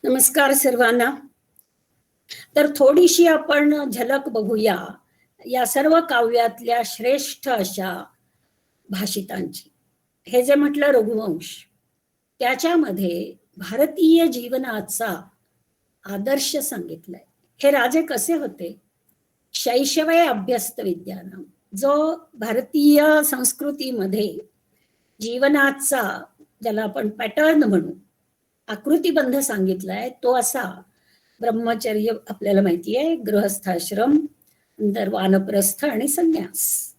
नमस्कार सर्वांना. तर थोडीशी आपण झलक बघूया या सर्व काव्यातल्या श्रेष्ठ अशा भाषितांची. हे जे म्हटलं रघुवंश, त्याच्यामध्ये भारतीय जीवनाचा आदर्श सांगितलाय. हे राजे कसे होते? शैशवे अभ्यस्त विद्यानाम, जो भारतीय संस्कृतीमध्ये जीवनाचा, ज्याला आपण पॅटर्न म्हणू, आकृतीबंध सांगितलाय तो असा. ब्रह्मचर्य आपल्याला माहिती आहे, गृहस्थाश्रम, नंतर वानप्रस्थ आणि संन्यास.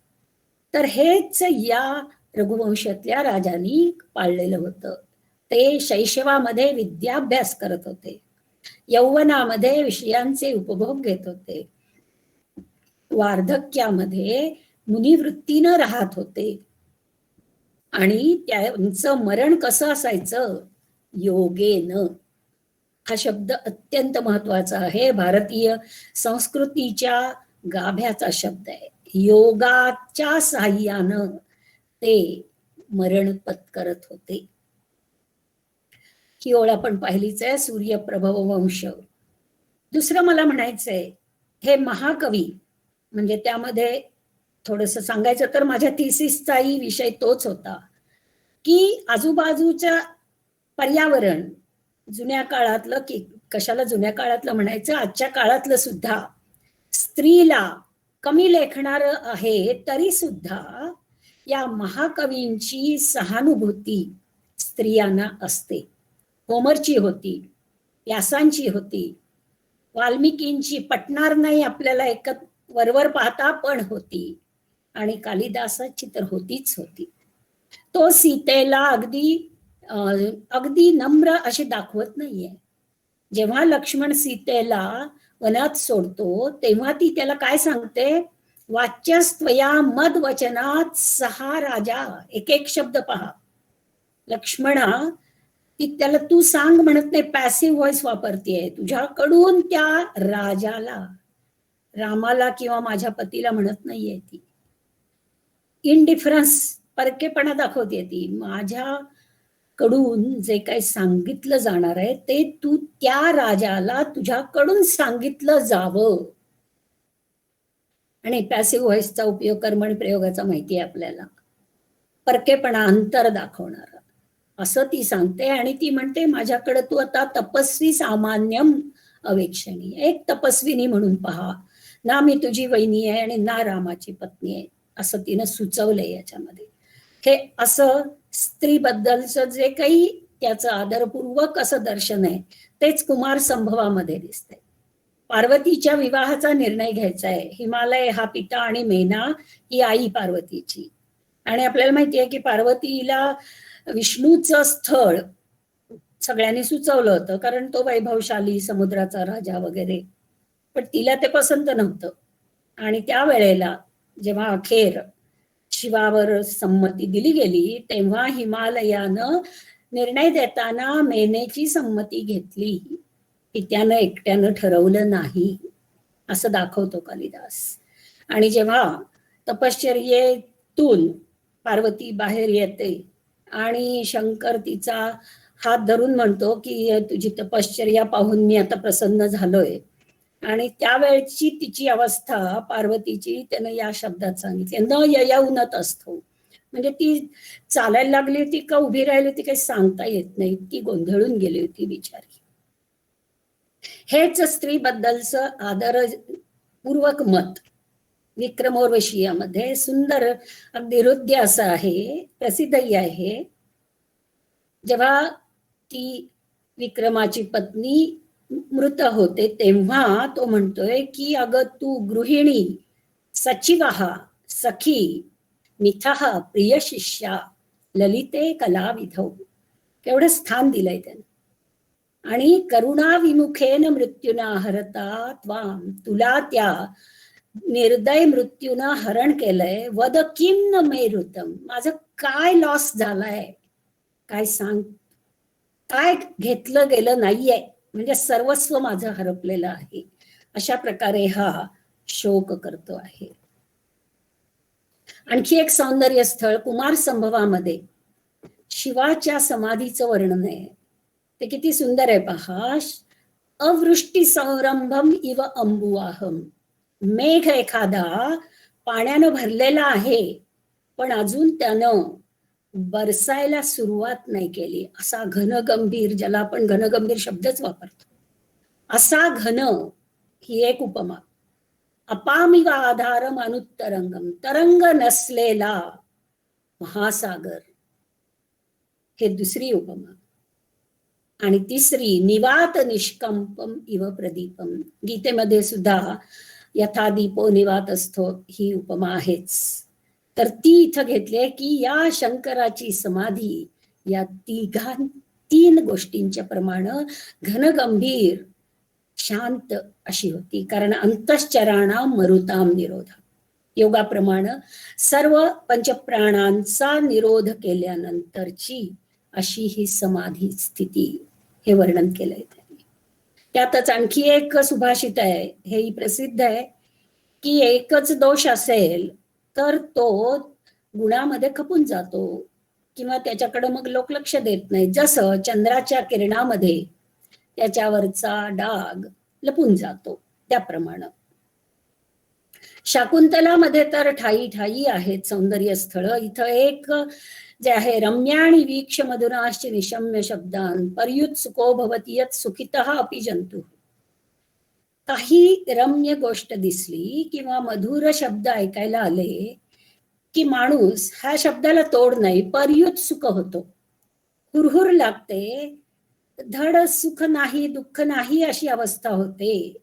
तर हेच या रघुवंशातल्या राजांनी पाळलेलं होतं. ते शैशवामध्ये विद्याभ्यास करत होते, यौवनामध्ये विषयांचे उपभोग घेत होते, वार्धक्यामध्ये मुनिवृत्तीनं राहत होते. आणि त्यांचं मरण कसं असायचं? योगेन. हा शब्द अत्यंत महत्वाचा आहे. भारतीय संस्कृतीच्या गाभ्याचा शब्द आहे. योगाच्या साह्यानं ते मरण पत्करत होते. ही ओळ आपण पाहिलीच आहे, सूर्यप्रभव वंश. दुसरं मला म्हणायचंय, हे महाकवी म्हणजे त्यामध्ये थोडस सांगायचं तर माझ्या थिसिसचाही विषय तोच होता की आजूबाजूच्या पर्यावरण, जुन्या काळातलं, की कशाला जुन्या काळातलं म्हणायचं, आजच्या काळातलं सुद्धा स्त्रीला कमी लेखणार आहे, तरी सुद्धा या महाकवींची सहानुभूती स्त्रियांना असते. होमरची होती, व्यासांची होती, वाल्मिकींची पटणार नाही आपल्याला एकत वरवर पाहता, पण होती. आणि कालिदासाची तर होतीच होती. तो सीतेला अगदी नम्र अशी दाखवत नाहीये. जेव्हा लक्ष्मण सीतेला वनात सोडतो तेव्हा ती त्याला काय सांगते? वाच्यस्त्वया मद वचनात सहा राजा. एक एक शब्द पहा. लक्ष्मणा, ती त्याला तू सांग म्हणत नाही, पॅसिव्ह व्हॉइस वापरतीये. तुझ्याकडून त्या राजाला, रामाला किंवा माझ्या पतीला म्हणत नाहीये ती. इनडिफरन्स, परकेपणा दाखवते ती. माझ्याकडून जे काही सांगितलं जाणार आहे ते तू त्या राजाला तुझ्याकडून सांगितलं जावं. आणि पॅसिव्ह व्हॉइसचा उपयोग कर्मणी प्रयोगाचा माहिती आहे आपल्याला. परकेपणा, अंतर दाखवणारा असं ती सांगते. आणि ती म्हणते, माझ्याकडे तू आता तपस्वी सामान्यम अवेक्षणी, एक तपस्विनी म्हणून पहा. ना मी तुझी वहिनी आहे आणि ना रामाची पत्नी आहे, असं तिनं सुचवलंय याच्यामध्ये. हे असं स्त्रीबद्दलचं जे काही त्याचं आदरपूर्वक असं दर्शन आहे तेच कुमार संभवामध्ये दिसतंय. पार्वतीच्या विवाहाचा निर्णय घ्यायचा आहे. हिमालय हा पिता आणि मेना ही आई पार्वतीची. आणि आपल्याला माहिती आहे की पार्वतीला विष्णूचं स्थळ सगळ्यांनी सुचवलं होतं, कारण तो वैभवशाली, समुद्राचा राजा वगैरे. पण तिला ते पसंत नव्हतं. आणि त्यावेळेला जेव्हा अखेर शिवावर संमती दिली गेली तेव्हा हिमालयानं निर्णय देताना मेनेची संमती घेतली, की त्यानं एकट्यानं ठरवलं नाही, असं दाखवतो कालिदास. आणि जेव्हा तपश्चर्येतून पार्वती बाहेर येते आणि शंकर तिचा हात धरून म्हणतो की तुझी तपश्चर्या पाहून मी आता प्रसन्न झालोय, आणि त्यावेळची तिची अवस्था पार्वतीची त्यानं या शब्दात सांगितली, न ययौनत असतो. म्हणजे ती चालायला लागली होती का उभी राहिली होती काही सांगता येत नाही, ती गोंधळून गेली होती बिचारी. हेच स्त्रीबद्दलचं आदरपूर्वक मत विक्रमोर्वशीयामध्ये सुंदर अगदी हृदय असं आहे, प्रसिद्धही आहे. जेव्हा ती विक्रमाची पत्नी मृत होते तेव्हा तो म्हणतोय की अगं तू गृहिणी, सचिवः, सखी, मिथः, प्रिय शिष्या, ललिते कलाविधौ. केवढं स्थान दिलंय त्याने. आणि करुणा विमुखेन मृत्यूना हरता त्वाम, तुला त्या निर्दय मृत्यूनं हरण केलंय. वद किम न मेरुतम, माझं काय लॉस झालाय, काय सांग, काय घेतलं गेलं नाहीये, म्हणजे सर्वस्व माझं हरपलेलं आहे. अशा प्रकारे हा शोक करतो आहे. आणखी एक सौंदर्य स्थळ कुमार संभवामध्ये शिवाच्या समाधीचं वर्णन आहे. ते किती सुंदर आहे पहा. अवृष्टी संरंभम इव अंबुवाहम. मेघ एखादा पाण्यानं भरलेला आहे, पण अजून त्यानं बरसायला सुरुवात नाही केली. असा घनगंभीर, ज्याला आपण घनगंभीर शब्दच वापरतो, असा घन ही एक उपमा. अपामिग आधारम अनुत्तरंगम. तरंग नसलेला महासागर हे दुसरी उपमा. आणि तिसरी निवात निष्कंपम इव प्रदीपम. गीतेमध्ये सुद्धा यथा दीपो निवात असतो ही उपमा आहेच. तर ती इथं घेतली की या शंकराची समाधी या तीन गोष्टींच्या प्रमाणे घनगंभीर शांत अशी होती. कारण अंतश्चराणा मरुताम निरोध. योगाप्रमाणे सर्व पंचप्राणांचा निरोध केल्यानंतरची अशी ही समाधी स्थिती, हे वर्णन केलंय त्यांनी. त्यातच आणखी एक सुभाषित आहे, हेही प्रसिद्ध आहे, की एकच दोष असेल तर तो गुणामध्ये खपून जातो किंवा त्याच्याकडे मग लोक लक्ष देत नाही. जसं चंद्राच्या किरणामध्ये त्याच्यावरचा डाग लपून जातो, त्याप्रमाणे शाकुंतलामध्ये तर ठाई ठाई आहेत सौंदर्य स्थळ. इथं एक जे आहे, रम्याणी वीक्ष मधुराश्च निशम्य शब्दान पर्युत सुखो भवति यत् सुखितः अपि जंतु. काही रम्य गोष्ट दिसली किंवा मधुर शब्द ऐकायला आले की माणूस ह्या शब्दाला तोड नाही, पर्युत सुख होतो, हुरहुर लागते, धड सुख नाही दुःख नाही अशी अवस्था होते.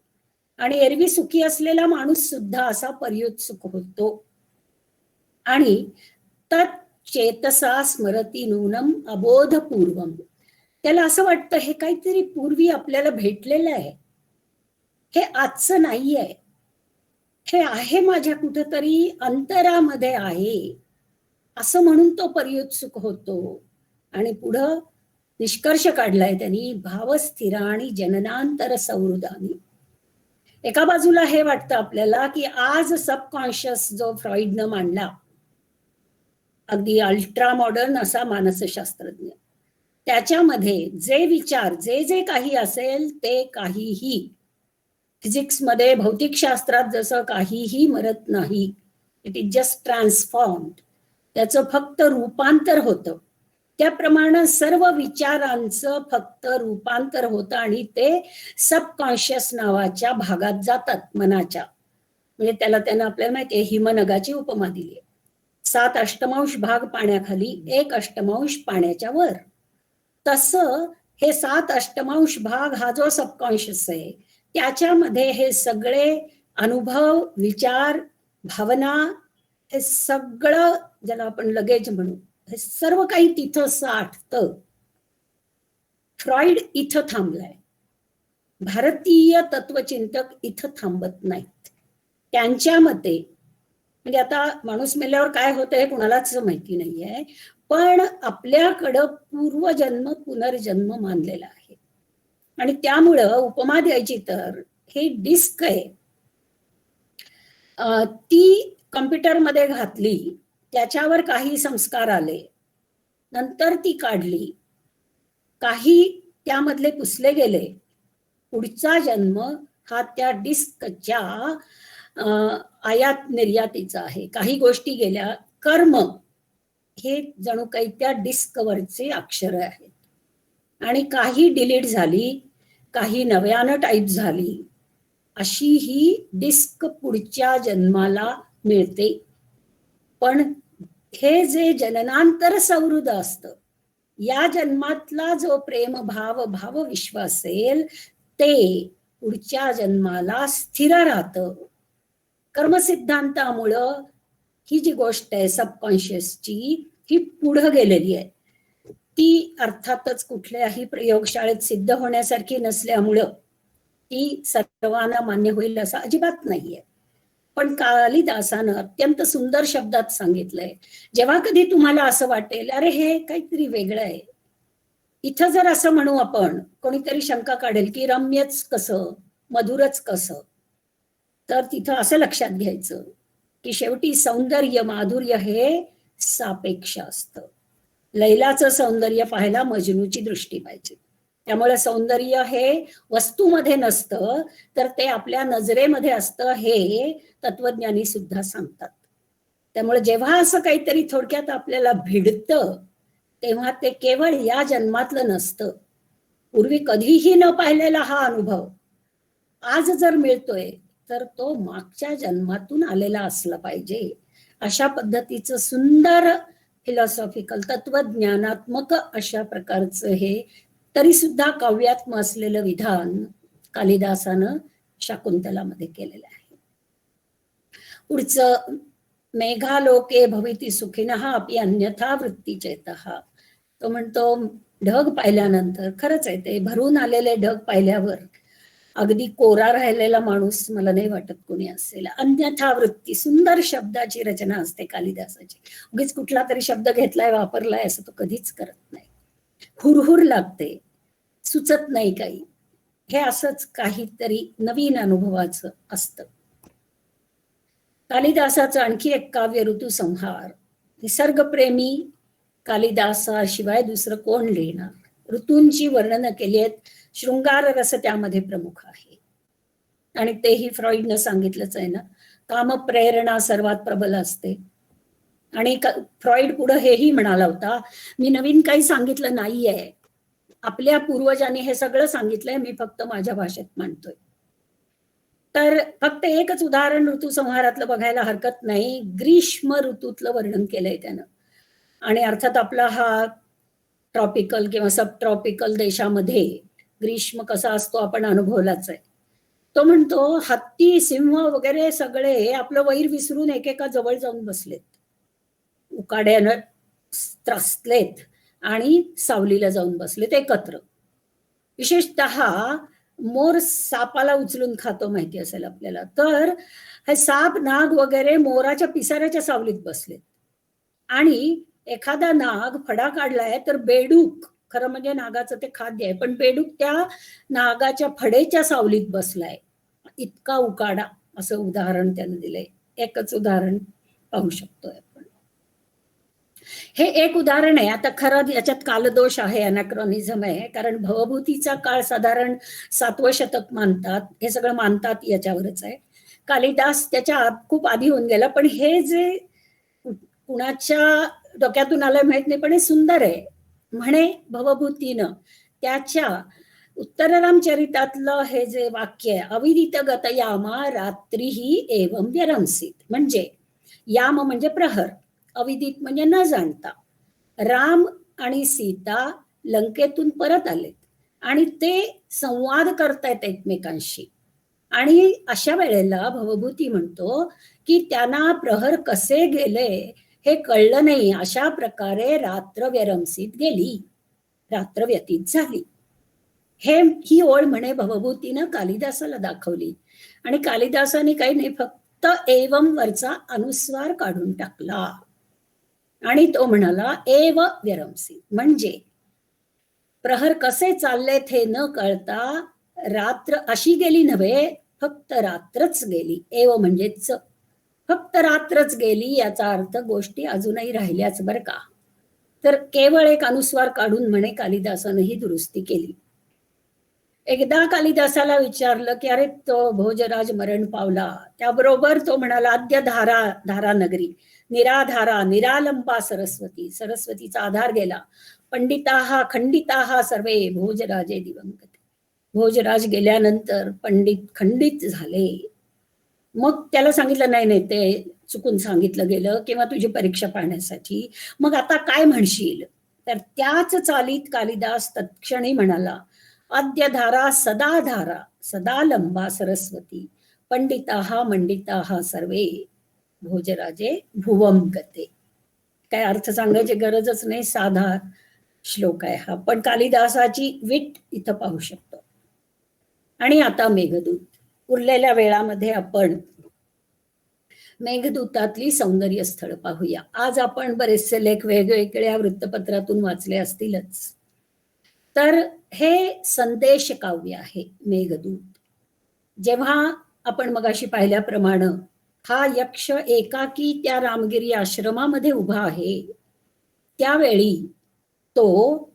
आणि एरवी सुखी असलेला माणूस सुद्धा असा पर्युत सुख होतो. आणि तत् चेतसा स्मरती नूनम अबोधपूर्वम. त्याला असं वाटतं हे काहीतरी पूर्वी आपल्याला भेटलेलं आहे, हे आजचं नाहीये, हे आहे माझ्या कुठंतरी अंतरामध्ये आहे, असं म्हणून तो पर्युत सुख होतो. आणि पुढं निष्कर्ष काढलाय त्यांनी, भावस्थिराणी जननांतर संवृदानी. एका बाजूला हे वाटतं आपल्याला की आज सबकॉन्शियस जो फ्रॉइडनं मांडला, अगदी अल्ट्रा मॉडर्न असा मानसशास्त्रज्ञ, त्याच्यामध्ये जे विचार जे जे काही असेल ते काहीही फिजिक्समध्ये भौतिकशास्त्रात जसं काहीही मरत नाही, इट इज जस्ट ट्रान्सफॉर्म्ड, त्याचं फक्त रूपांतर होतं. त्याप्रमाणे सर्व विचारांचं फक्त रूपांतर होतं आणि ते सबकॉन्शियस नावाच्या भागात जातात मनाच्या. म्हणजे त्यानं आपल्याला माहितीये हिमनगाची उपमा दिली. 7 अष्टमांश भाग पाण्याखाली, 1 अष्टमांश पाण्याच्या वर. तसं हे 7 अष्टमांश भाग हा जो सबकॉन्शियस आहे, त्याच्यामध्ये हे सगळे अनुभव, विचार, भावना, हे सगळं ज्याला आपण लगेच म्हणू, हे सर्व काही तिथं साठतं. फ्रॉइड इथं थांबलाय, भारतीय तत्वचिंतक इथं थांबत नाहीत. त्यांच्या मते, म्हणजे आता माणूस मेल्यावर काय होतं हे कुणालाच माहिती नाहीये, पण आपल्याकडं पूर्वजन्म पुनर्जन्म मानलेला आहे. आणि त्यामुळं उपमा द्यायची तर हे डिस्क आहे, ती कॉम्प्युटरमध्ये घातली, त्याच्यावर काही संस्कार आले, नंतर ती काढली, काही त्यामधले पुसले गेले, पुढचा जन्म हा त्या डिस्कच्या आयात निर्यातीचा आहे. काही गोष्टी गेल्या, कर्म हे जणू काही त्या डिस्कवरचे अक्षर आहेत. आणि काही डिलीट झाली, काही नव्यानं टाईप झाली, अशी ही डिस्क पुढच्या जन्माला मिळते. पण हे जे जननांतर संवृद्ध असतं, या जन्मातला जो प्रेम भाव भाव विश्व असेल ते पुढच्या जन्माला स्थिर राहतं. कर्मसिद्धांतामुळं ही जी गोष्ट आहे सबकॉन्शियसची, ही पुढं गेलेली आहे. ती अर्थातच कुठल्याही प्रयोगशाळेत सिद्ध होण्यासारखी नसल्यामुळं ती सर्वांना मान्य होईल असं अजिबात नाहीये. पण कालिदासानं अत्यंत सुंदर शब्दात सांगितलंय, जेव्हा कधी तुम्हाला असं वाटेल अरे हे काहीतरी वेगळं आहे, इथं जर असं म्हणू आपण, कोणीतरी शंका काढेल की रम्यच कसं, मधुरच कसं, तर तिथं असं लक्षात घ्यायचं की शेवटी सौंदर्य माधुर्य हे सापेक्ष असतं. लैलाचं सौंदर्य पाहायला मजनूची दृष्टी पाहिजे, त्यामुळे सौंदर्य हे वस्तूमध्ये नसतं, तर ते आपल्या नजरेमध्ये असतं, हे तत्वज्ञानी सुद्धा सांगतात. त्यामुळे जेव्हा असं काहीतरी थोडक्यात आपल्याला भिडतं, तेव्हा ते केवळ या जन्मातलं नसतं. पूर्वी कधीही न पाहिलेला हा अनुभव आज जर मिळतोय, तर तो मागच्या जन्मातून आलेला असला पाहिजे. अशा पद्धतीचं सुंदर फिलॉसॉफिकल तत्वज्ञानात्मक अशा प्रकारचं हे तरी सुद्धा काव्यात्म असलेलं विधान कालिदासानं शाकुंतलामध्ये केलेलं आहे. पुढचं, मेघालोके भविती सुखिनः अपि अन्यथा वृत्तीचेतः. तो म्हणतो ढग पाहिल्यानंतर, खरंच आहे ते, भरून आलेले ढग पाहिल्यावर अगदी कोरा राहिलेला माणूस मला नाही वाटत कोणी असेल. अन्यथा वृत्ती, सुंदर शब्दाची रचना असते कालिदासाची. उगीच कुठला तरी शब्द घेतलाय वापरलाय असं तो कधीच करत नाही. हुरहुर लागते, सुचत नाही काही. हे असंच काहीतरी नवीन अनुभवाचं असतं. कालिदासाचं आणखी एक काव्य ऋतुसंहार. निसर्गप्रेमी कालिदासाशिवाय दुसरं कोण लिहिणार? ऋतूंची वर्णनं केली आहेत, शृंगार रस त्यामध्ये प्रमुख आहे. आणि तेही फ्रॉइडनं सांगितलंच आहे ना, कामप्रेरणा सर्वात प्रबल असते. आणि फ्रॉइड पुढे हेही म्हणाला होता, मी नवीन काही सांगितलं नाहीये, आपल्या पूर्वजांनी हे सगळं सांगितलंय, मी फक्त माझ्या भाषेत मांडतोय. तर फक्त एकच उदाहरण ऋतुसंहारातलं बघायला हरकत नाही. ग्रीष्म ऋतूतलं वर्णन केलंय त्यानं. आणि अर्थात आपला हा ट्रॉपिकल किंवा सब ट्रॉपिकल देशामध्ये ग्रीष्म कसा असतो आपण अनुभवलाच आहे. तो म्हणतो हत्ती, सिंह वगैरे सगळे आपलं वैर विसरून एकेका जवळ जाऊन बसलेत, उकाड्यानं त्रासलेत आणि सावलीला जाऊन बसलेत एकत्र. विशेषतः मोर सापाला उचलून खातो, माहिती असेल आपल्याला. तर हे साप, नाग वगैरे मोराच्या पिसाऱ्याच्या सावलीत बसलेत. आणि एखादा नाग फडा काढलाय तर बेडूक, खरं म्हणजे नागाचं ते खाद्य आहे, पण बेडूक त्या नागाच्या फडेच्या सावलीत बसलाय. इतका उकाडा, असं उदाहरण त्यानं दिलंय. एकच उदाहरण पाहू शकतोय आपण. हे एक उदाहरण आहे. आता खरं याच्यात कालदोष आहे, अनॅक्रॉनिझम आहे, कारण भवभूतीचा काळ साधारण 7वं शतक मानतात. हे सगळं मानतात याच्यावरच आहे. कालिदास त्याच्या खूप आधी होऊन गेला, पण हे जे कुणाच्या डोक्यातून आलं माहित नाही, पण हे सुंदर आहे. म्हणे भवभूतीनं, त्याच्या उत्तररामचरितातलं हे जे वाक्य आहे, अविदित गत यामा रात्रीही एवं व्यरंसित. म्हणजे याम म्हणजे प्रहर, अविदित म्हणजे न जाणता. राम आणि सीता लंकेतून परत आलेत आणि ते संवाद करतायत एकमेकांशी. आणि अशा वेळेला भवभूती म्हणतो की त्यांना प्रहर कसे गेले हे कळलं नाही. अशा प्रकारे रात्र व्यरंसित गेली, रात्र व्यतीत झाली. ही ओळ म्हणे भवभूतीनं कालिदासाला दाखवली. आणि कालिदासाने काही नाही, फक्त एवं वरचा अनुस्वार काढून टाकला आणि तो म्हणाला एव व्यरंसित. म्हणजे प्रहर कसे चाललेत हे न कळता रात्र अशी गेली नव्हे, फक्त रात्रच गेली. एव म्हणजेच फक्त रात्रच गेली, याचा अर्थ गोष्टी अजूनही राहिल्याच बरं का. तर केवळ एक अनुस्वार काढून म्हणे कालिदासानं ही दुरुस्ती केली. एकदा कालिदासाला विचारलं की अरे तो भोजराज मरण पावला, त्याबरोबर तो म्हणाला अद्य धारा धारा नगरी निराधारा निरालंबा सरस्वती, सरस्वतीचा आधार गेला. पंडिताहा खंडिताहा सर्वे भोजराजे दिवंगते. भोजराज गेल्यानंतर पंडित खंडित झाले. मग त्याला सांगितलं नाही नाही ते चुकून सांगितलं गेलं किंवा तुझी परीक्षा पाहण्यासाठी, मग आता काय म्हणशील? तर त्याच चालीत कालिदास तत्क्षणी म्हणाला अद्य धारा सदा धारा सदा लंबा सरस्वती पंडिताहा मंडिताहा सर्वे भोजराजे भुवम गते. काय अर्थ सांगायची गरजच नाही, साधा श्लोक आहे हा, पण कालिदासाची विट इथं पाहू शकतो. आणि आता मेघदूत. उरलेल्या वेळामध्ये आपण मेघदूतातली सौंदर्य स्थळ पाहूया. आज आपण बरेचसे लेख वेगवेगळ्या वृत्तपत्रातून वाचले असतीलच. तर हे संदेश काव्य आहे मेघदूत. जेव्हा आपण मगाशी पाहिल्याप्रमाणे हा यक्ष एकाकी त्या रामगिरी आश्रमामध्ये उभा आहे, त्यावेळी तो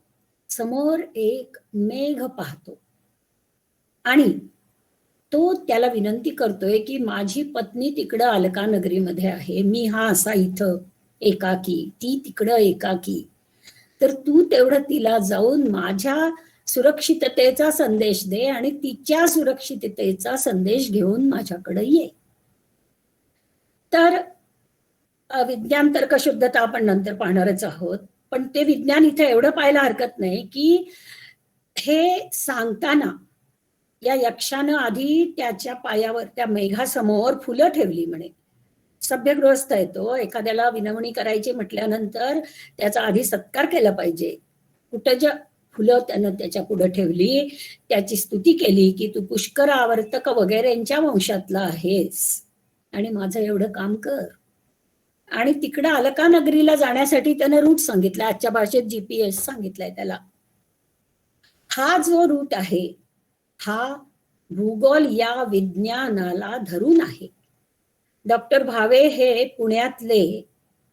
समोर एक मेघ पाहतो आणि तो त्याला विनंती करतोय की माझी पत्नी तिकडं अलका नगरीमध्ये आहे, मी हा असा इथं एकाकी, ती तिकडं एकाकी, तर तू तेवढं तिला जाऊन माझ्या सुरक्षिततेचा संदेश दे आणि तिच्या सुरक्षिततेचा संदेश घेऊन माझ्याकडे ये. तर विज्ञान तर्कशुद्धता आपण नंतर पाहणारच आहोत, पण ते विज्ञान इथे एवढं पाहायला हरकत नाही की हे सांगताना या यक्षानं आधी त्याच्या पायावर त्या मेघासमोर फुलं ठेवली म्हणे. सभ्यगृहस्थ आहे तो, एखाद्याला विनवणी करायची म्हटल्यानंतर त्याचा आधी सत्कार केला पाहिजे. कुठं ज्या फुलं त्यानं त्याच्या पुढे ठेवली, त्याची स्तुती केली की तू पुष्कर आवर्तक वगैरेंच्या वंशातला आहेस आणि माझं एवढं काम कर. आणि तिकडं अलका नगरीला जाण्यासाठी त्यानं रूट सांगितला, आजच्या भाषेत GPS सांगितलाय त्याला. हा जो रूट आहे हा भूगोल या विज्ञानाला धरून आहे. डॉक्टर भावे हे पुण्यातले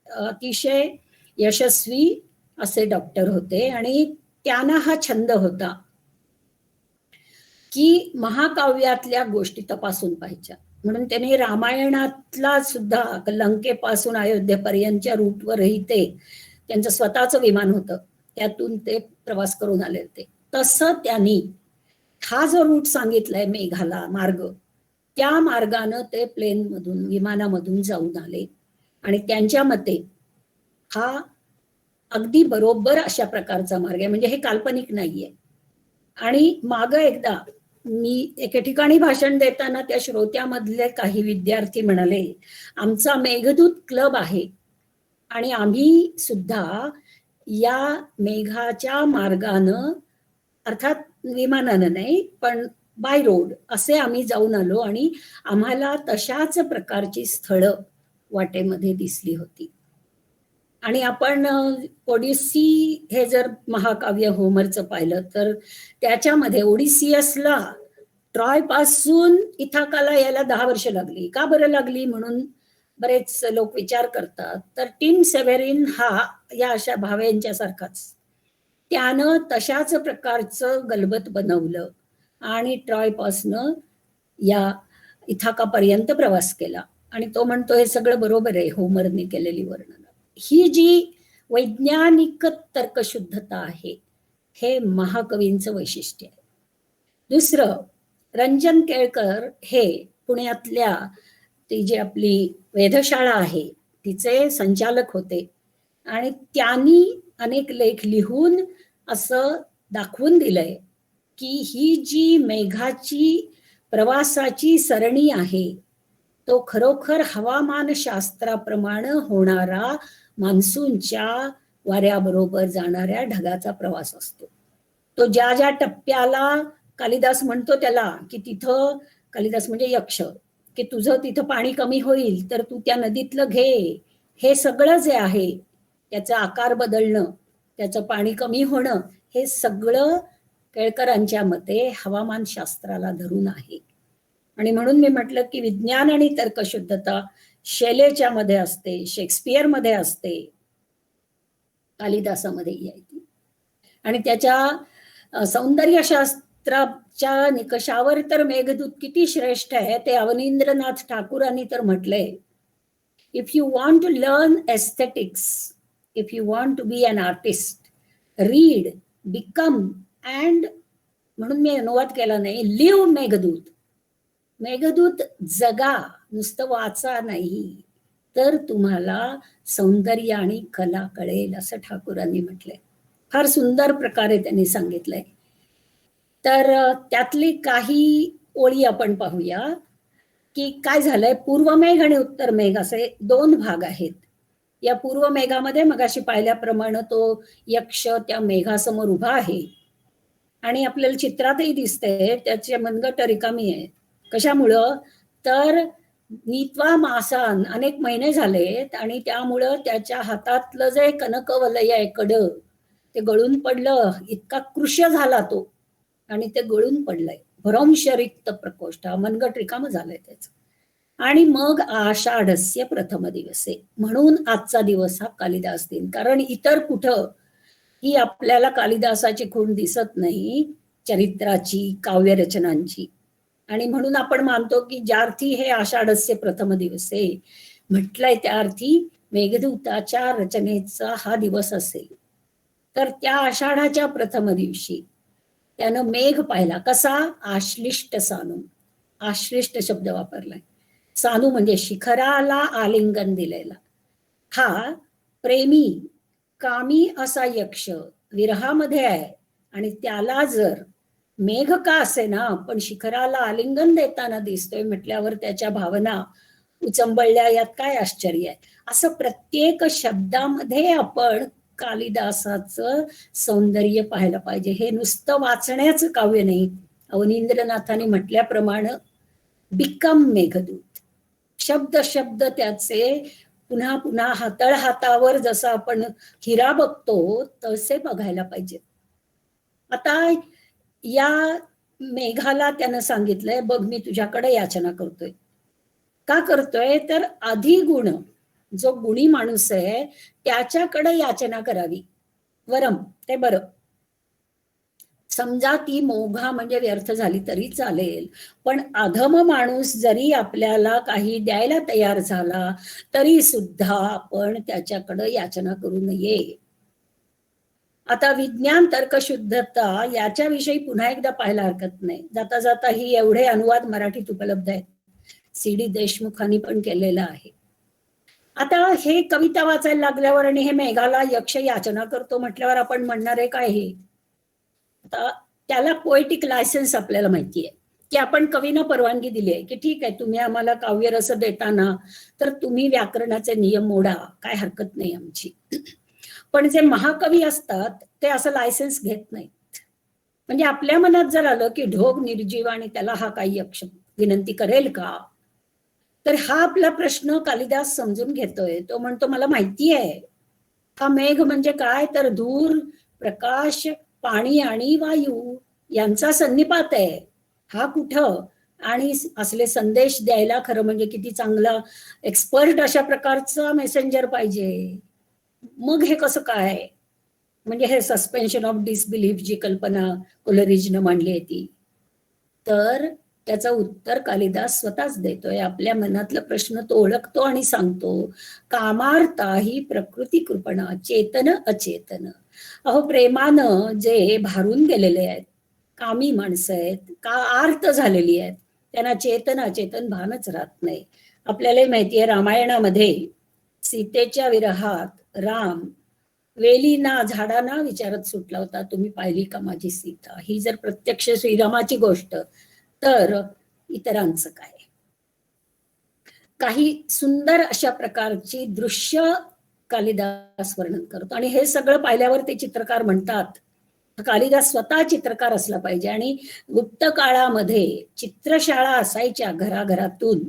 अतिशय यशस्वी असे डॉक्टर होते आणि त्यांना हा छंद होता की महाकाव्यातल्या गोष्टी तपासून पाहायच्या. म्हणून त्यांनी रामायणातला सुद्धा लंकेपासून अयोध्येपर्यंतच्या रूटवरही ते त्यांचं स्वतःचं विमान होतं, त्यातून ते प्रवास करून आले होते. तसं त्यांनी हा जो रूट सांगितलाय मेघाला मार्ग, त्या मार्गानं ते प्लेन मधून विमानामधून जाऊन आले आणि त्यांच्या मते हा अगदी बरोबर अशा प्रकारचा मार्ग आहे, म्हणजे हे काल्पनिक नाहीये. आणि माग एकदा मी एके ठिकाणी भाषण देताना त्या श्रोत्यामधले काही विद्यार्थी म्हणाले, आमचा मेघदूत क्लब आहे आणि आम्ही सुद्धा या मेघाच्या मार्गानं, अर्थात विमानानं नाही पण बाय रोड असे आम्ही जाऊन आलो आणि आम्हाला तशाच प्रकारची स्थळं वाटेमध्ये दिसली होती. आणि आपण ओडिसी हे जर महाकाव्य होमरचं पाहिलं तर त्याच्यामध्ये ओडिसियसला ट्रॉय पासून इथाकाला यायला 10 वर्ष लागली. का बरं लागली म्हणून बरेच लोक विचार करतात. तर टिम सेव्हेरिन हा या अशा भावेंच्या सारखाच, त्यानं तशाच प्रकारचं गलबत बनवलं आणि ट्रॉय पासनं या इथाकापर्यंत प्रवास केला. आणि तो म्हणतो हे सगळं बरोबर आहे होमरने केलेली वर्णन. ही जी वैज्ञानिक तर्कशुद्धता आहे हे महाकवींचं वैशिष्ट्य आहे. दुसरं, रंजन केळकर हे पुण्यातल्या ती जी आपली वेधशाळा आहे तिचे संचालक होते आणि त्यांनी अनेक लेख लिहून असं दाखवून दिलंय की ही जी मेघाची प्रवासाची सरणी आहे तो खरोखर हवामान शास्त्राप्रमाणे होणारा मान्सूनच्या वाऱ्याबरोबर जाणाऱ्या ढगाचा प्रवास असतो. तो ज्या ज्या टप्प्याला कालिदास म्हणतो त्याला की तिथं, कालिदास म्हणजे यक्ष, की तुझं तिथं पाणी कमी होईल तर तू त्या नदीतलं घे, हे सगळं जे आहे त्याचा आकार बदलणं, त्याचं पाणी कमी होणं, हे सगळं केळकरांच्या मते हवामान शास्त्राला धरून आहे. आणि म्हणून मी म्हटलं की विज्ञान आणि तर्कशुद्धता शेलेच्या मध्ये असते, शेक्सपियर मध्ये असते, कालिदासामध्येही आहे ती. आणि त्याच्या सौंदर्यशास्त्राच्या निकषावर तर मेघदूत किती श्रेष्ठ आहे ते अवनींद्रनाथ ठाकूरांनी तर म्हटलंय, if you want to learn aesthetics, if you want to be an artist, read, become and, म्हणून मी अनुवाद केला नाही, लिव्ह मेघदूत. मेघदूत जगा, नुसतं वाचा नाही, तर तुम्हाला सौंदर्य आणि कला कळेल असं ठाकूरांनी म्हटलंय. फार सुंदर प्रकारे त्यांनी सांगितलंय. तर त्यातली काही ओळी आपण पाहूया की काय झालंय. पूर्वमेघ आणि उत्तर मेघ असे 2 भाग आहेत. या पूर्व मेघामध्ये मगाशी पाहिल्याप्रमाणे तो यक्ष त्या मेघासमोर उभा आहे आणि आपल्याला चित्रातही दिसतंय त्याचे मनगट रिकामी आहे. कशामुळं तर नीत्वा मासान अनेक महिने झालेत आणि त्यामुळं त्याच्या हातातलं जे कनकवलय आहे कडं ते गळून पडलं, इतका कृश झाला तो आणि ते गळून पडलंय. भ्रंश रिक्त प्रकोष्ठ, मनगट रिकाम झालंय त्याचं. आणि मग आषाढस्य प्रथम दिवसे, म्हणून आजचा दिवस हा कालिदास दिन. कारण इतर कुठं ही आपल्याला कालिदासाची खूण दिसत नाही, चरित्राची, काव्यरचनांची. आणि म्हणून आपण मानतो की ज्यार्थी हे आषाढस्य प्रथम दिवसे म्हटलंय, त्या अर्थी मेघदूताच्या रचनेचा हा दिवस असेल. तर त्या आषाढाच्या प्रथम दिवशी त्यानं मेघ पाहिला. कसा? आश्लिष्ट सानू. आश्लिष्ट शब्द वापरलाय. सानू म्हणजे शिखराला आलिंगन दिलेला. हा प्रेमी कामी असा यक्ष विरहामध्ये आहे, आणि त्याला जर मेघ का असे ना पण शिखराला आलिंगन देताना दिसतोय म्हटल्यावर त्याच्या भावना उचंबळल्या, यात काय आश्चर्य आहे. असं प्रत्येक शब्दामध्ये आपण कालिदासाचं सौंदर्य पाहायला पाहिजे. हे नुसतं वाचण्याचं काव्य नाही. अवनींद्रनाथांनी म्हटल्याप्रमाणे बिकम मेघदूत. शब्द शब्द त्याचे पुन्हा पुन्हा हातळ हातावर जसं आपण हिरा बघतो तसे बघायला पाहिजेत. आता या मेघाला त्यानं सांगितलंय, बघ मी तुझ्याकडे याचना करतोय. का करतोय? तर अधिगुण, जो गुणी माणूस आहे त्याच्याकडे याचना करावी. वरम, ते बरं. समजा ती मोघा म्हणजे व्यर्थ झाली तरी चालेल, पण अधम माणूस जरी आपल्याला काही द्यायला तयार झाला तरी सुद्धा आपण त्याच्याकडे याचना करू नये. आता विज्ञान तर्कशुद्धता याच्याविषयी पुन्हा एकदा पाहायला हरकत नाही. जाता जाता ही एवढे अनुवाद मराठीत उपलब्ध आहेत. CD देशमुखांनी पण केलेलं आहे. आता हे कविता वाचायला लागल्यावर आणि हे मेघाला यक्ष याचना करतो म्हटल्यावर आपण म्हणणार आहे काय हे? आता त्याला पोएटिक लायसन्स आपल्याला माहिती आहे की आपण कवीनं परवानगी दिली आहे की ठीक आहे, तुम्ही आम्हाला काव्यरस देताना तर तुम्ही व्याकरणाचे नियम मोडा, काय हरकत नाही आमची. पण जे महाकवी असतात ते असं लायसन्स घेत नाहीत. म्हणजे आपल्या मनात जर आलं की ढोग निर्जीव आणि त्याला हा काही यक्ष विनंती करेल का, तर हा आपला प्रश्न कालिदास समजून घेतोय. तो म्हणतो मला माहिती आहे हा मेघ म्हणजे काय, तर धूर, प्रकाश, पाणी आणि वायू यांचा सन्निपात आहे. हा कुठं, आणि असले संदेश द्यायला खरं म्हणजे किती चांगला एक्सपर्ट अशा प्रकारचा मेसेंजर पाहिजे. मग हे कसं काय, म्हणजे हे सस्पेन्शन ऑफ डिसबिलीफ जी कल्पना कोलरिजनं मांडली आहे ती. तर त्याचं उत्तर कालिदास स्वतःच देतोय. आपल्या मनातला प्रश्न तो ओळखतो आणि सांगतो. कामार्था ही प्रकृती कृपणा चेतन अचेतन. अहो प्रेमानं जे भारून गेलेले आहेत, कामी माणसं आहेत, का आर्त झालेली आहेत, त्यांना चेतन अचेतन भानच राहत नाही. आपल्याला माहितीये रामायणामध्ये सीतेच्या विरहात राम वेलीना झाडांना विचारत सुटला होता, तुम्ही पाहिली का माझी सीता. ही जर प्रत्यक्ष श्रीरामाची गोष्ट, तर इतरांचं काय. काही सुंदर अशा प्रकारची दृश्य कालिदास वर्णन करतो. आणि हे सगळं पाहिल्यावर ते चित्रकार म्हणतात कालिदास स्वतः चित्रकार असला पाहिजे. आणि गुप्त काळामध्ये चित्रशाळा असायच्या, घराघरातून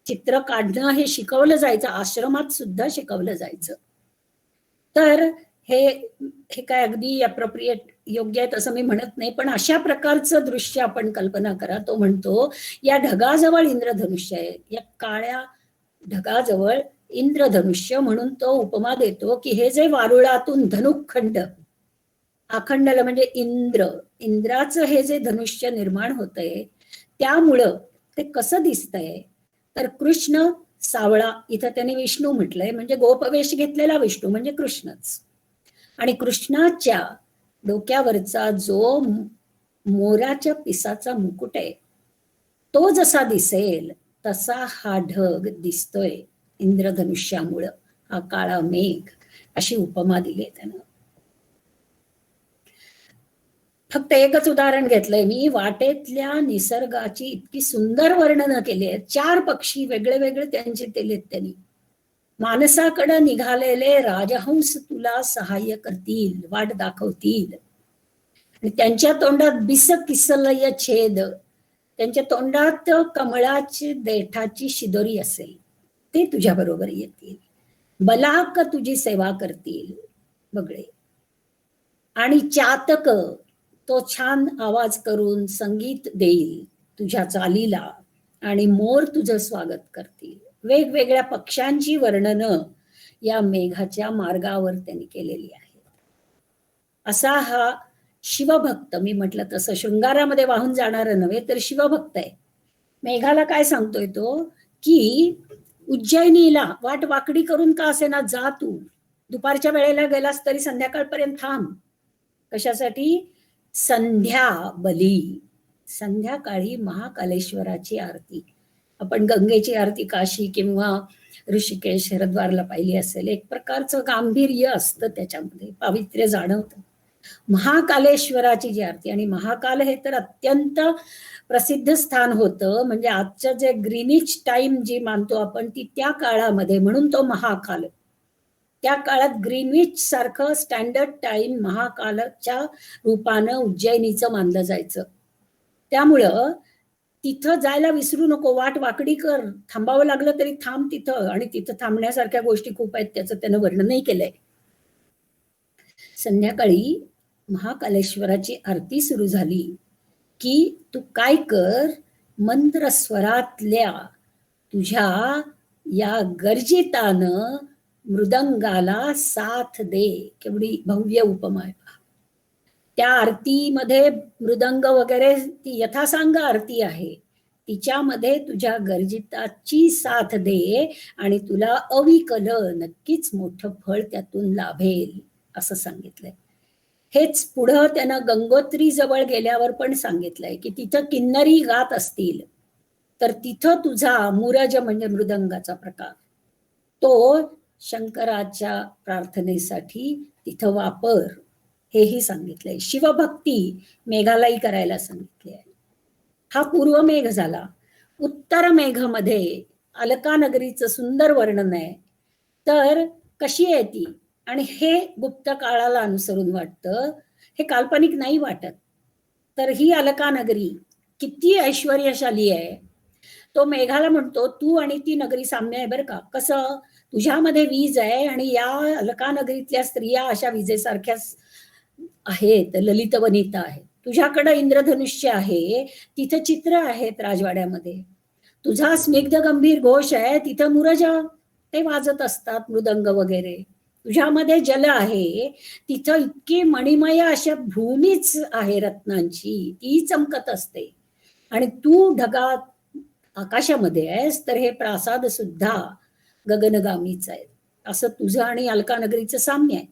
चित्र काढणं हे शिकवलं जायचं, आश्रमात सुद्धा शिकवलं जायचं. तर हे हे काय अगदी अप्रोप्रिएट योग्य आहे असं मी म्हणत नाही, पण अशा प्रकारचं दृश्य आपण कल्पना करा. तो म्हणतो या ढगाजवळ इंद्रधनुष्य आहे, या काळ्या ढगाजवळ इंद्रधनुष्य, म्हणून तो उपमा देतो की हे जे वारुळातून धनुखंड, अखंडल म्हणजे इंद्र, इंद्राचं हे जे धनुष्य निर्माण होतंय त्यामुळं ते कसं दिसतंय, तर कृष्ण सावळा, इथं त्याने विष्णू म्हटलंय, म्हणजे गोपवेश घेतलेला विष्णू म्हणजे कृष्णच. आणि कृष्णाच्या डोक्यावरचा जो मोराच्या पिसाचा मुकुट आहे तो जसा दिसेल तसा हा ढग दिसतोय इंद्रधनुष्यामुळं, हा काळा मेघ, अशी उपमा दिली त्यानं. फक्त एकच उदाहरण घेतलंय मी. वाटेतल्या निसर्गाची इतकी सुंदर वर्णनं केली आहेत. 4 पक्षी वेगळे वेगळे त्यांचे केलेत त्यांनी. मानसाकडे निघालेले राजहंस तुला सहाय्य करतील, वाट दाखवतील. आणि त्यांच्या तोंडात बिस किसलय छेद, त्यांच्या तोंडात कमळाची देठाची शिदोरी असेल, ते तुझ्या बरोबर येतील. बलाक तुझी सेवा करतील बगळे. आणि चातक तो छान आवाज करून संगीत देईल तुझ्या चालीला, आणि मोर तुझं स्वागत करतील. वेगवेगळ्या पक्ष्यांची वर्णनं या मेघाच्या मार्गावर त्यांनी केलेली आहेत. असा हा शिवभक्त, मी म्हटलं तसं शृंगारामध्ये वाहून जाणारं नव्हे तर शिवभक्त आहे. मेघाला काय सांगतोय तो, की उज्जैनीला वाट वाकडी करून का असेना जा तू, दुपारच्या वेळेला गेलास तरी संध्याकाळपर्यंत थांब. कशासाठी? संध्या बली, संध्याकाळी महाकालेश्वराची आरती. आपण गंगेची आरती काशी किंवा ऋषिकेश हरिद्वारला पाहिली असेल. एक प्रकारचं गांभीर्य असतं त्याच्यामध्ये, पावित्र्य जाणवतं. महाकालेश्वराची जी आरती, आणि महाकाल हे तर अत्यंत प्रसिद्ध स्थान होतं. म्हणजे आजचं जे ग्रीनिच टाइम जी मानतो आपण ती त्या काळामध्ये, म्हणून तो महाकाल. त्या काळात ग्रीनविच सारखं स्टँडर्ड टाइम महाकालच्या रूपानं उज्जैनीचं मानलं जायचं. त्यामुळं तिथं जायला विसरू नको, वाट वाकडी कर, थांबावं लागलं तरी थांब तिथं. आणि तिथं थांबण्यासारख्या गोष्टी खूप आहेत, त्याचं त्यानं वर्णनही केलंय. संध्याकाळी महाकालेश्वराची आरती सुरू झाली की तू काय कर, मंत्र स्वरातल्या तुझ्या या गर्जितानं मृदंगाला साथ दे. केवढी भव्य उपमा आहे. त्या आरतीमध्ये मृदंग वगैरे ती यथासांग आरती आहे, तिच्यामध्ये तुझ्या गर्जिताची साथ दे आणि तुला अविकल नक्कीच मोठं फळ त्यातून लाभेल असं सांगितलंय. हेच पुढं त्यानं गंगोत्री जवळ गेल्यावर पण सांगितलंय की तिथं किन्नरी गात असतील तर तिथं तुझा मुरज म्हणजे मृदंगाचा प्रकार तो शंकराच्या प्रार्थनेसाठी तिथं वापर, हेही सांगितलंय. शिवभक्ती मेघालाही करायला सांगितली आहे. हा पूर्व मेघ झाला. उत्तर मेघमध्ये अलका नगरीचं सुंदर वर्णन आहे. तर कशी आहे ती, आणि हे गुप्त काळाला अनुसरून वाटतं, हे काल्पनिक नाही वाटत. तर ही अलका नगरी किती ऐश्वर्यशाली आहे. तो मेघाला म्हणतो तू आणि ती नगरी साम्य आहे बरं का. कसं, तुझ्यामध्ये वीज आहे आणि या अलका नगरीतल्या स्त्रिया अशा विजेसारख्याच आहेत, ललित वनिता आहेत. तुझ्याकडं इंद्रधनुष्य आहे, तिथं चित्र आहेत राजवाड्यामध्ये. तुझा स्निग्ध गंभीर घोष आहे, तिथं मुरज ते वाजत असतात, मृदंग वगैरे. तुझ्यामध्ये जल आहे, तिथं इतकी मणिमय अशा भूमीच आहे रत्नांची, ती चमकत असते. आणि तू ढगात आकाशामध्ये आहेस, तर हे प्रासाद सुद्धा गगनगामीच आहे. असं तुझं आणि अलका नगरीचं साम्य आहे.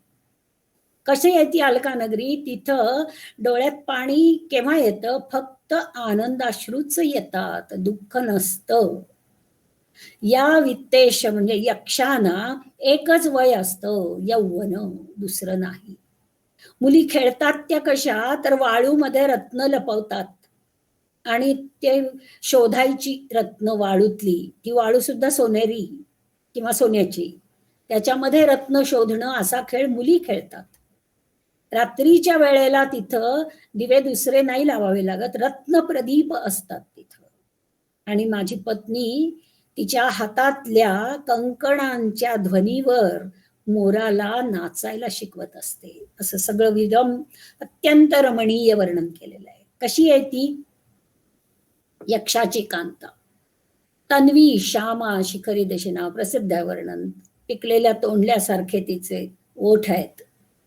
कशी आहे ती अलका नगरी, तिथं डोळ्यात पाणी केव्हा येतं, फक्त आनंदाश्रूच येतात, दुःख नसतं. या वित्तेश म्हणजे यक्षांना एकच वय असतं, यौवन, दुसरं नाही. मुली खेळतात त्या कशा, तर वाळूमध्ये रत्न लपवतात आणि ते शोधायची रत्न वाळूतली, ती वाळू सुद्धा सोनेरी किंवा सोन्याची, त्याच्यामध्ये रत्न शोधणं असा खेळ मुली खेळतात. रात्रीच्या वेळेला तिथं दिवे दुसरे नाही लावावे लागत, रत्न प्रदीप असतात तिथं. आणि माझी पत्नी तिच्या हातातल्या कंकणांच्या ध्वनीवर मोराला नाचायला शिकवत असते. असं सगळं विरम अत्यंत रमणीय वर्णन केलेलं आहे. कशी आहे ती यक्षाची कांता. तन्वी श्यामा शिखरी दशिना, प्रसिद्ध आहे वर्णन. पिकलेल्या तोंडल्यासारखे तिचे ओठ आहेत.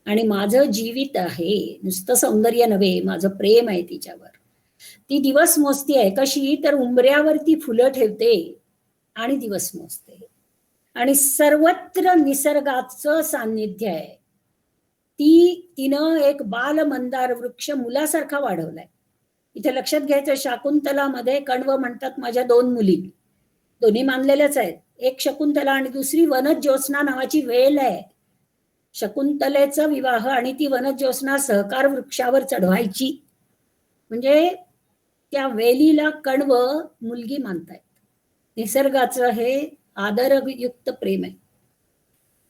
आणि माझं जीवित आहे, नुसतं सौंदर्य नव्हे, माझं प्रेम आहे तिच्यावर. ती दिवस मोजती आहे. कशी, तर उंबऱ्यावरती फुलं ठेवते आणि दिवस मोजते. आणि सर्वत्र निसर्गाचं सान्निध्य आहे. तिनं एक बाल मंदार वृक्ष मुलासारखा वाढवलाय. इथे लक्षात घ्यायचं, शाकुंतलामध्ये कण्व म्हणतात माझ्या 2 मुली, दोन्ही मानलेल्याच आहेत. एक शकुंतला आणि दुसरी वनज ज्योत्स्ना नावाची वेल आहे. शकुंतलेचा विवाह आणि ती वनज ज्योत्स्ना सहकार वृक्षावर चढवायची, म्हणजे त्या वेलीला कण्व मुलगी मानतायत. निसर्गाचं हे आदरयुक्त प्रेम आहे.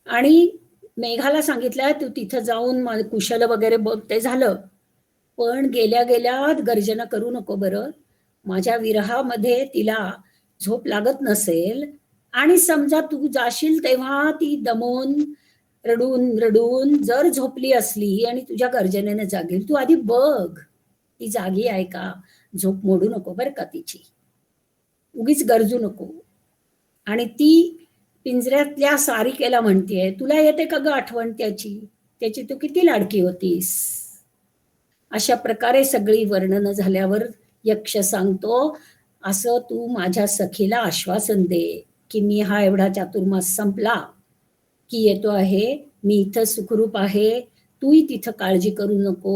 आणि मेघाला सांगितलंय तू तिथं जाऊन कुशल वगैरे बघ, ते झालं. पण गेल्या गेल्या गर्जना करू नको बरं. माझ्या विरहामध्ये तिला झोप लागत नसेल आणि समजा तू जाशील तेव्हा ती दमून रडून रडून जर झोपली असली आणि तुझ्या गर्जनेने जागेल, तू आधी बघ ती जागी आहे का, झोप मोडू नको बरं का तिची, उगीच गरजू नको. आणि ती पिंजऱ्यातल्या सारिकेला म्हणतेय तुला येते का ग आठवण त्याची, त्याची तू किती लाडकी होतीस. अशा प्रकारे सगळी वर्णनं झाल्यावर यक्ष सांगतो, असं तू माझ्या सखीला आश्वासन दे की मी हा एवढा चातुर्मास संपला की येतो आहे, मी इथं सुखरूप आहे, तूही तिथं काळजी करू नको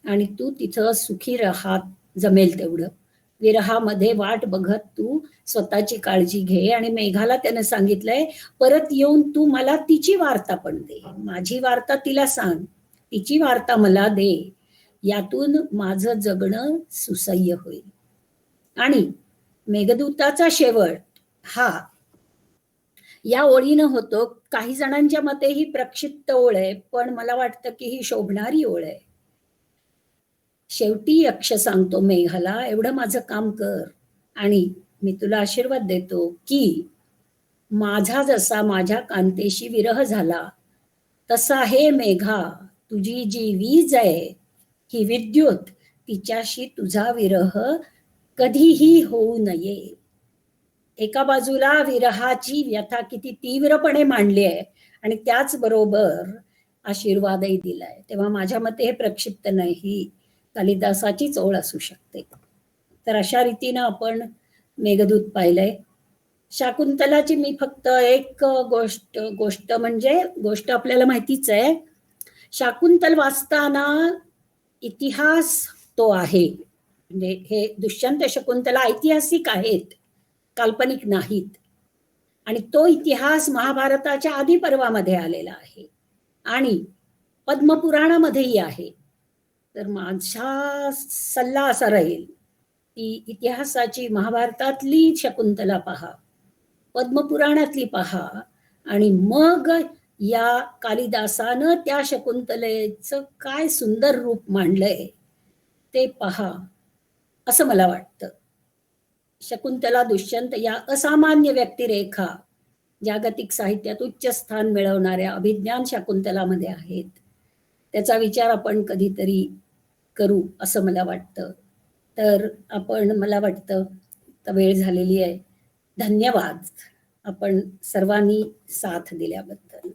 आणि तू तिथं सुखी राहा जमेल तेवढं. विरहामध्ये वाट बघत तू स्वतःची काळजी घे. आणि मेघाला त्यानं सांगितलंय, परत येऊन तू मला तिची वार्ता पण दे. माझी वार्ता तिला सांग, तिची वार्ता मला दे. यातून माझं जगणं सुसह्य होईल. आणि मेघदूताचा शेवट हा या ओळीनं होतो. काही जणांच्या मते ही प्रक्षिप्त ओळ आहे, पण मला वाटतं की ही शोभणारी ओळ आहे. शेवटी यक्ष सांगतो मेघाला, एवढं माझं काम कर आणि मी तुला आशीर्वाद देतो की माझा जसा माझ्या कांतेशी विरह झाला, तसा हे मेघा तुझी जी वीज आहे, ही विद्युत, तिच्याशी तुझा विरह कधीही होऊ नये. एका बाजूला विरहाची व्यथा किती तीव्रपणे मांडली आहे आणि त्याचबरोबर आशीर्वादही दिलाय. तेव्हा माझ्या मते हे प्रक्षिप्त नाही, ही कालिदासाचीच ओळ असू शकते. तर अशा रीतीनं आपण मेघदूत पाहिलंय. शाकुंतलाची मी फक्त एक गोष्ट म्हणजे गोष्ट आपल्याला माहितीच आहे. शाकुंतल वाचताना इतिहास तो आहे, म्हणजे हे दुष्यंत शकुंतला ऐतिहासिक आहेत, काल्पनिक नाहीत. आणि तो इतिहास महाभारताच्या आधी पर्वामध्ये आलेला आहे आणि पद्मपुराणामध्येही आहे. तर माझा सल्ला असा राहील की इतिहासाची महाभारतातली शकुंतला पहा, पद्मपुराणातली पहा आणि मग या कालिदासानं त्या शकुंतलेचं काय सुंदर रूप मांडलंय ते पहा, असं मला वाटतं. शकुंतला दुष्यंत या असामान्य व्यक्तिरेखा जागतिक साहित्यात उच्च स्थान मिळवणाऱ्या अभिज्ञान शाकुंतलामध्ये आहेत. त्याचा विचार आपण कधीतरी करू असं मला वाटतं. तर मला वाटतं आता वेळ झालेली आहे. धन्यवाद आपण सर्वांनी साथ दिल्याबद्दल.